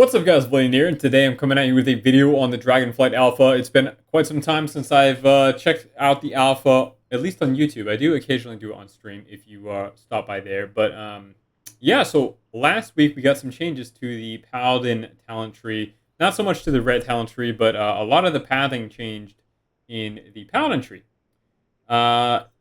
What's up guys, Lvladen here, and today I'm coming at you with a video on the Dragonflight Alpha. It's been quite some time since I've checked out the Alpha, at least on YouTube. I do occasionally do it on stream if you stop by there. But yeah, so last week we got some changes to the Paladin talent tree. Not so much to the red talent tree, but a lot of the pathing changed in the Paladin tree.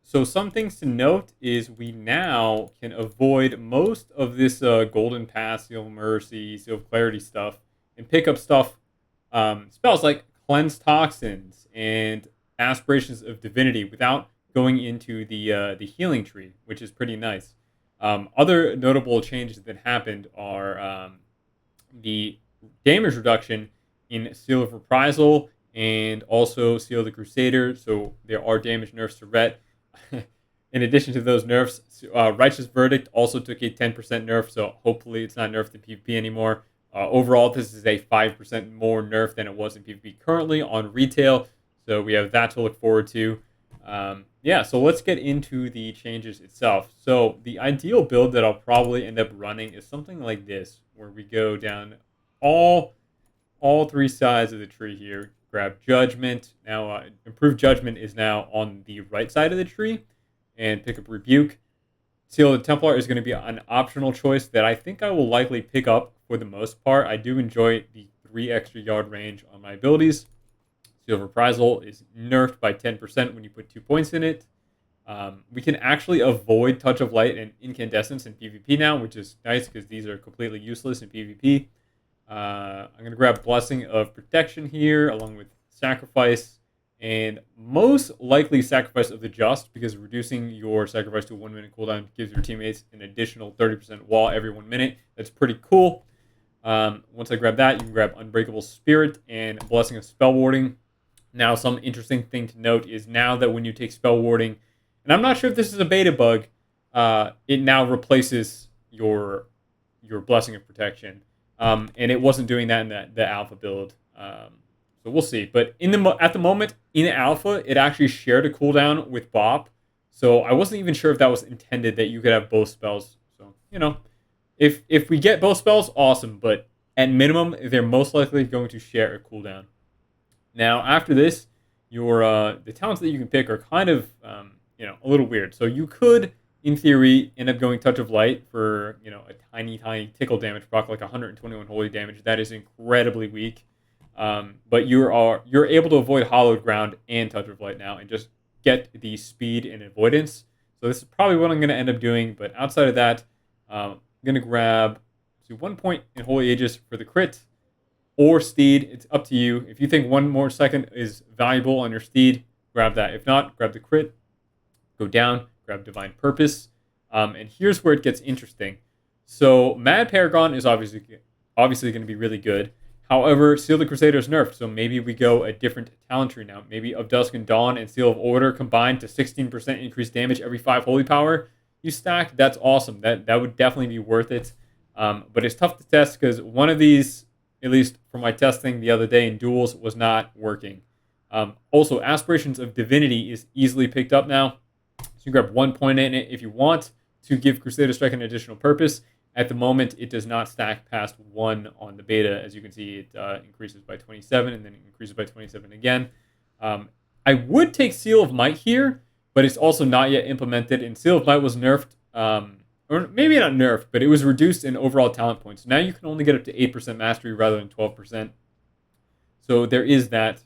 So some things to note is we now can avoid most of this Golden Pass, Seal of Mercy, Seal of Clarity stuff, and pick up stuff, spells like Cleanse Toxins and Aspirations of Divinity without going into the healing tree, which is pretty nice. Other notable changes that happened are the damage reduction in Seal of Reprisal and also Seal of the Crusader. So there are damage nerfs to Ret. In addition to those nerfs, Righteous Verdict also took a 10% nerf, so hopefully it's not nerfed in PvP anymore. Overall, this is a 5% more nerf than it was in PvP currently on retail, so we have that to look forward to. Yeah, so let's get into the changes itself. So the ideal build that I'll probably end up running is something like this, where we go down all three sides of the tree here. Grab Judgment. Now, Improved Judgment is now on the right side of the tree. And pick up Rebuke. Seal of the Templar is going to be an optional choice that I think I will likely pick up for the most part. I do enjoy the 3 extra yard range on my abilities. Seal of Reprisal is nerfed by 10% when you put 2 points in it. We can actually avoid Touch of Light and Incandescence in PvP now, which is nice because these are completely useless in PvP. I'm going to grab Blessing of Protection here, along with Sacrifice, and most likely Sacrifice of the Just, because reducing your sacrifice to a 1 minute cooldown gives your teammates an additional 30% wall every 1 minute. That's pretty cool. Once I grab that, you can grab Unbreakable Spirit and Blessing of Spell Warding. Now, some interesting thing to note is now that when you take Spell Warding, and I'm not sure if this is a beta bug, it now replaces your Blessing of Protection. And it wasn't doing that in the alpha build. So we'll see. But at the moment, in alpha, it actually shared a cooldown with Bop. So I wasn't even sure if that was intended that you could have both spells. So, if we get both spells, awesome. But at minimum, they're most likely going to share a cooldown. Now, after this, the talents that you can pick are kind of, a little weird. So you could, in theory, end up going Touch of Light for, a tiny tickle damage proc, like 121 holy damage. That is incredibly weak. But you're able to avoid Hallowed Ground and Touch of Light now and just get the speed and avoidance. So this is probably what I'm going to end up doing. But outside of that, I'm going to grab 1 point in Holy Aegis for the crit or Steed. It's up to you. If you think 1 more second is valuable on your Steed, grab that. If not, grab the crit. Go down, grab Divine Purpose. And here's where it gets interesting. So Mad Paragon is obviously going to be really good. However, Seal of the Crusader is nerfed, so maybe we go a different talent tree now. Maybe of Dusk and Dawn and Seal of Order combined to 16% increased damage every 5 holy power you stack. That's awesome. That would definitely be worth it. But it's tough to test because one of these, at least for my testing the other day in duels, was not working. Also, Aspirations of Divinity is easily picked up now. So you grab 1 point in it if you want to give Crusader Strike an additional purpose. At the moment, it does not stack past 1 on the beta. As you can see, it increases by 27 and then it increases by 27 again. I would take Seal of Might here, but it's also not yet implemented. And Seal of Might was nerfed, or maybe not nerfed, but it was reduced in overall talent points. Now you can only get up to 8% mastery rather than 12%. So there is that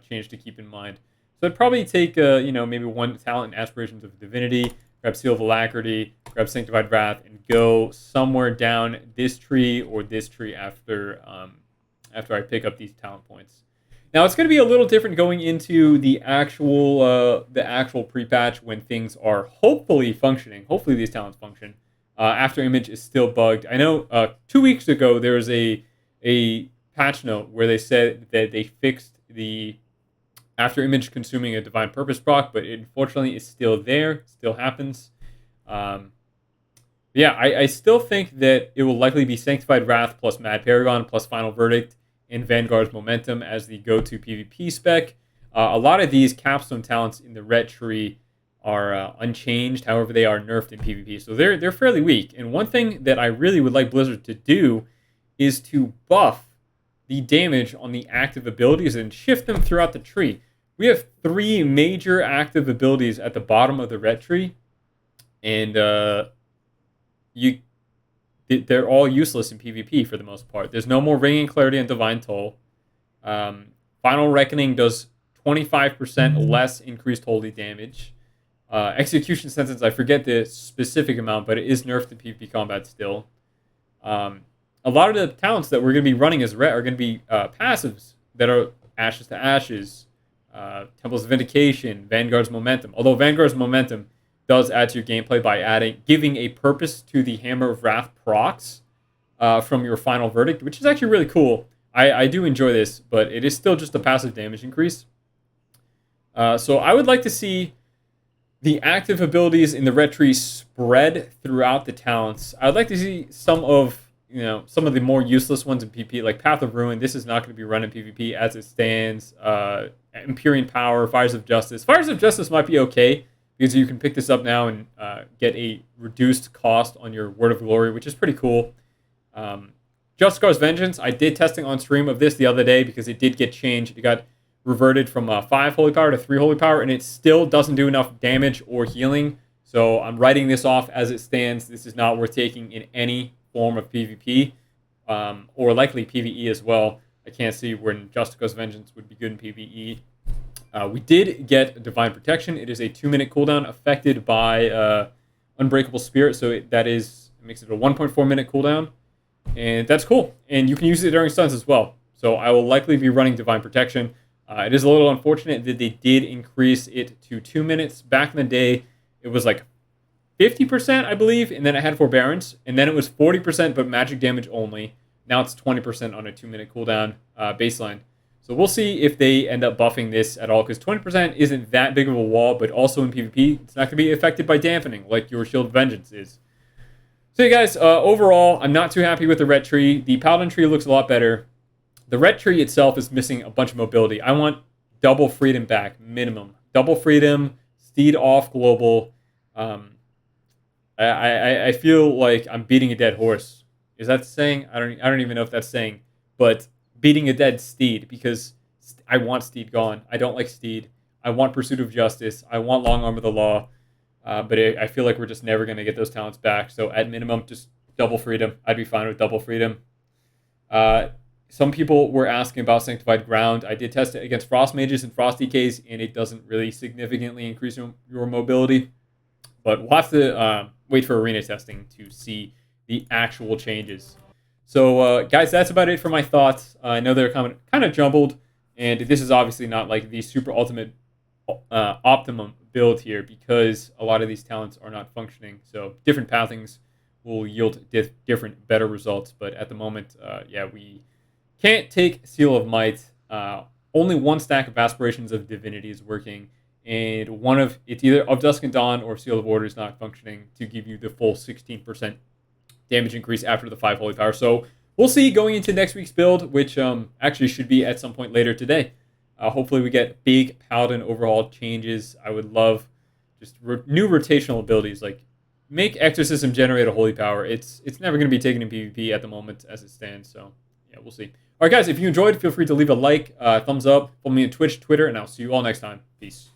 change to keep in mind. So I'd probably take, maybe 1 talent in Aspirations of Divinity, grab Seal of Alacrity, grab Sanctified Wrath, and go somewhere down this tree or this tree after I pick up these talent points. Now it's going to be a little different going into the actual pre-patch when things are hopefully functioning. Hopefully these talents function. After Image is still bugged. I know 2 weeks ago there was a patch note where they said that they fixed the After Image consuming a Divine Purpose proc, but it unfortunately is still there. Still happens. I still think that it will likely be Sanctified Wrath plus Mad Paragon plus Final Verdict and Vanguard's Momentum as the go-to PvP spec. A lot of these capstone talents in the red tree are unchanged. However, they are nerfed in PvP, so they're fairly weak. And one thing that I really would like Blizzard to do is to buff the damage on the active abilities and shift them throughout the tree. We have 3 major active abilities at the bottom of the ret tree, and they're all useless in PvP for the most part. There's no more Ringing Clarity and Divine Toll. Final Reckoning does 25% less increased holy damage. Execution Sentence, I forget the specific amount, but it is nerfed in PvP combat still. A lot of the talents that we're going to be running as ret are going to be passives that are Ashes to Ashes, Temples of Vindication, Vanguard's Momentum. Although Vanguard's Momentum does add to your gameplay by giving a purpose to the Hammer of Wrath procs from your final verdict, which is actually really cool. I do enjoy this, but it is still just a passive damage increase. So I would like to see the active abilities in the ret tree spread throughout the talents. I would like to see some of the more useless ones in PvP, like Path of Ruin. This is not going to be run in PvP as it stands. Empyrean Power, Fires of Justice. Fires of Justice might be okay, because you can pick this up now and get a reduced cost on your Word of Glory, which is pretty cool. Justicar's Vengeance, I did testing on stream of this the other day because it did get changed. It got reverted from 5 Holy Power to 3 Holy Power, and it still doesn't do enough damage or healing. So I'm writing this off as it stands. This is not worth taking in any form of PvP, or likely PvE as well. I can't see when Justicar's Vengeance would be good in PvE. We did get Divine Protection. It is a 2-minute cooldown affected by Unbreakable Spirit, so it makes it a 1.4 minute cooldown, and that's cool. And you can use it during stuns as well. So I will likely be running Divine Protection. It is a little unfortunate that they did increase it to 2 minutes. Back in the day, it was like 50%, I believe, and then it had Forbearance, and then it was 40%, but magic damage only. Now it's 20% on a 2-minute cooldown baseline. So we'll see if they end up buffing this at all, because 20% isn't that big of a wall, but also in PvP, it's not going to be affected by dampening like your Shield of Vengeance is. So yeah, guys, overall, I'm not too happy with the ret tree. The Paladin tree looks a lot better. The ret tree itself is missing a bunch of mobility. I want double freedom back, minimum. Double freedom, steed off global. I feel like I'm beating a dead horse. Is that saying? I don't even know if that's saying, but beating a dead steed, because I want steed gone. I don't like steed. I want Pursuit of Justice. I want Long Arm of the Law. But I feel like we're just never going to get those talents back. So at minimum, just double freedom. I'd be fine with double freedom. Some people were asking about Sanctified Ground. I did test it against Frost Mages and Frost DKs, and it doesn't really significantly increase your mobility. But we'll have to wait for arena testing to see the actual changes. So, guys, that's about it for my thoughts. I know they're kind of jumbled, and this is obviously not like the super ultimate optimum build here, because a lot of these talents are not functioning. So different pathings will yield different, better results. But at the moment, yeah, we can't take Seal of Might. Only one stack of Aspirations of Divinity is working, and it's either of Dusk and Dawn or Seal of Order is not functioning to give you the full 16% damage increase after the 5 Holy Power. So we'll see going into next week's build, which actually should be at some point later today. Hopefully we get big Paladin overhaul changes. I would love just new rotational abilities, like make Exorcism generate a Holy Power. It's never going to be taken in PvP at the moment as it stands. So yeah, we'll see. All right, guys, if you enjoyed, feel free to leave a like, thumbs up, follow me on Twitch, Twitter, and I'll see you all next time. Peace.